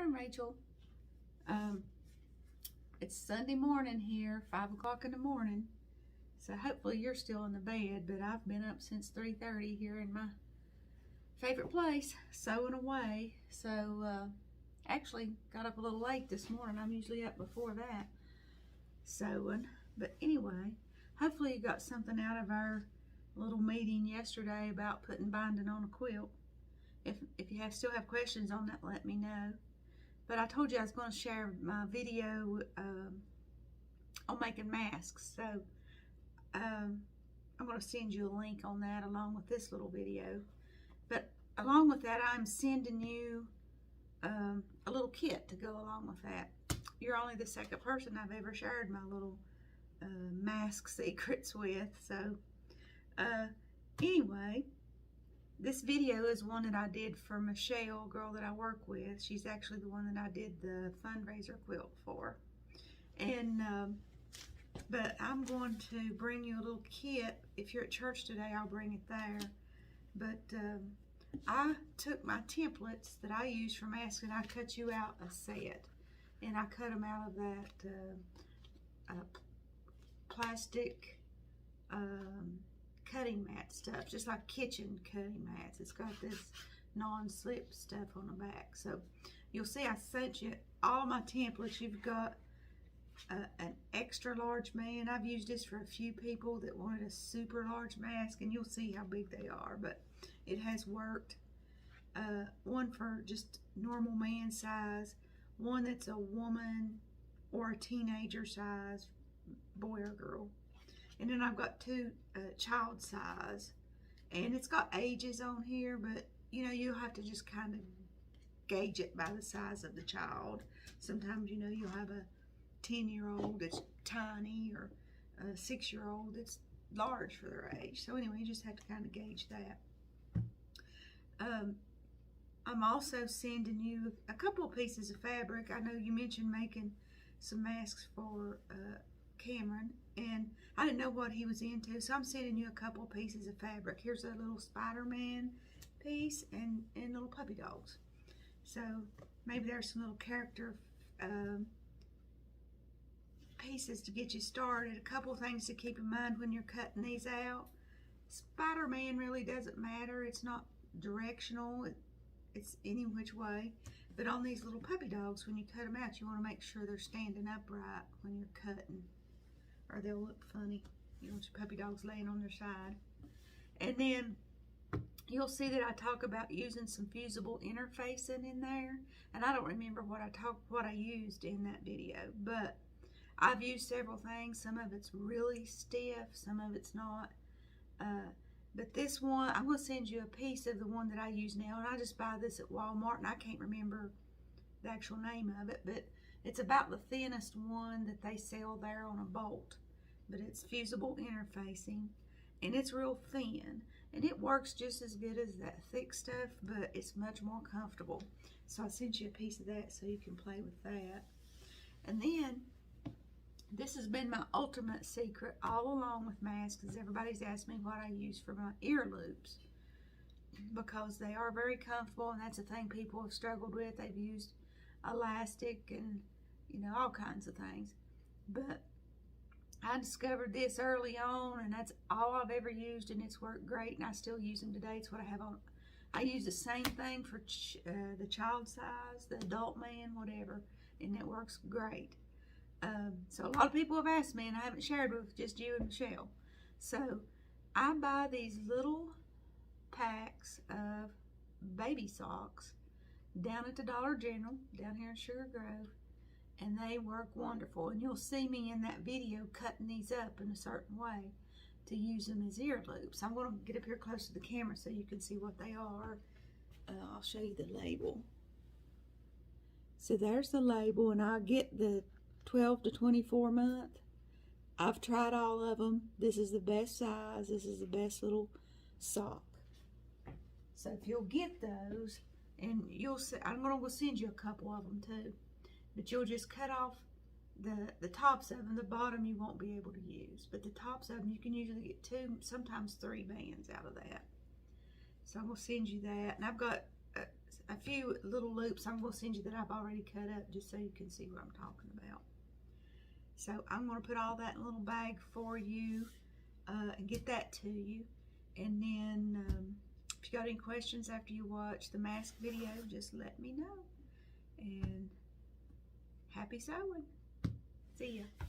morning, Rachel. It's Sunday morning here, 5 o'clock in the morning. So hopefully you're still in the bed, but I've been up since 3:30 here in my favorite place, sewing away. So actually got up a little late this morning. I'm usually up before that sewing. But anyway, hopefully you got something out of our little meeting yesterday about putting binding on a quilt. If you still have questions on that, let me know. But I told you I was going to share my video on making masks. So I'm going to send you a link on that along with this little video. But along with that, I'm sending you a little kit to go along with that. You're only the second person I've ever shared my little mask secrets with. So anyway, this video is one that I did for Michelle, a girl that I work with. She's actually the one that I did the fundraiser quilt for. And but I'm going to bring you a little kit. If you're at church today, I'll bring it there. But I took my templates that I use for masks and I cut you out a set. And I cut them out of that plastic cutting mat stuff, just like kitchen cutting mats. It's got this non-slip stuff on the back. So you'll see I sent you all my templates. You've got an extra large man. I've used this for a few people that wanted a super large mask, and you'll see how big they are, but it has worked. One for just normal man size, one that's a woman or a teenager size, boy or girl. And then I've got two child size, and it's got ages on here, but you know, you'll have to just kind of gauge it by the size of the child. Sometimes, you know, you'll have a 10-year-old that's tiny, or a 6-year-old that's large for their age. So anyway, you just have to kind of gauge that. I'm also sending you a couple of pieces of fabric. I know you mentioned making some masks for Cameron, and I didn't know what he was into, so I'm sending you a couple pieces of fabric. Here's a little Spider-Man piece and little puppy dogs. So maybe there's some little character pieces to get you started. A couple things to keep in mind when you're cutting these out. Spider-Man really doesn't matter. It's not directional. It's any which way. But on these little puppy dogs, when you cut them out, you want to make sure they're standing upright when you're cutting, or they'll look funny. You want your puppy dogs laying on their side. And then you'll see that I talk about using some fusible interfacing in there. And I don't remember what I used in that video, but I've used several things. Some of it's really stiff, some of it's not. But this one, I'm going to send you a piece of the one that I use now. And I just buy this at Walmart, and I can't remember the actual name of it. But it's about the thinnest one that they sell there on a bolt. But it's fusible interfacing, and it's real thin. And it works just as good as that thick stuff, but it's much more comfortable. So I sent you a piece of that so you can play with that. And then, this has been my ultimate secret all along with masks, because everybody's asked me what I use for my ear loops, because they are very comfortable, and that's a thing people have struggled with. They've used elastic and, you know, all kinds of things. But I discovered this early on, and that's all I've ever used, and it's worked great, and I still use them today. It's what I have on. I use the same thing for the child size, the adult man, whatever, and it works great. So a lot of people have asked me, and I haven't shared with just you and Michelle. So I buy these little packs of baby socks down at the Dollar General, down here in Sugar Grove, and they work wonderful. And you'll see me in that video cutting these up in a certain way to use them as ear loops. I'm going to get up here close to the camera so you can see what they are. I'll show you the label. So there's the label, and I'll get the 12 to 24 month. I've tried all of them. This is the best size. This is the best little sock. So if you'll get those, and you'll see, I'm going to send you a couple of them too, but you'll just cut off the tops of them. The bottom you won't be able to use, but the tops of them you can usually get 2, sometimes 3 bands out of that. So I'm going to send you that. And I've got a few little loops I'm going to send you that I've already cut up just so you can see what I'm talking about. So I'm going to put all that in a little bag for you and get that to you. And then if you got any questions after you watch the mask video, just let me know. And happy sewing. See ya.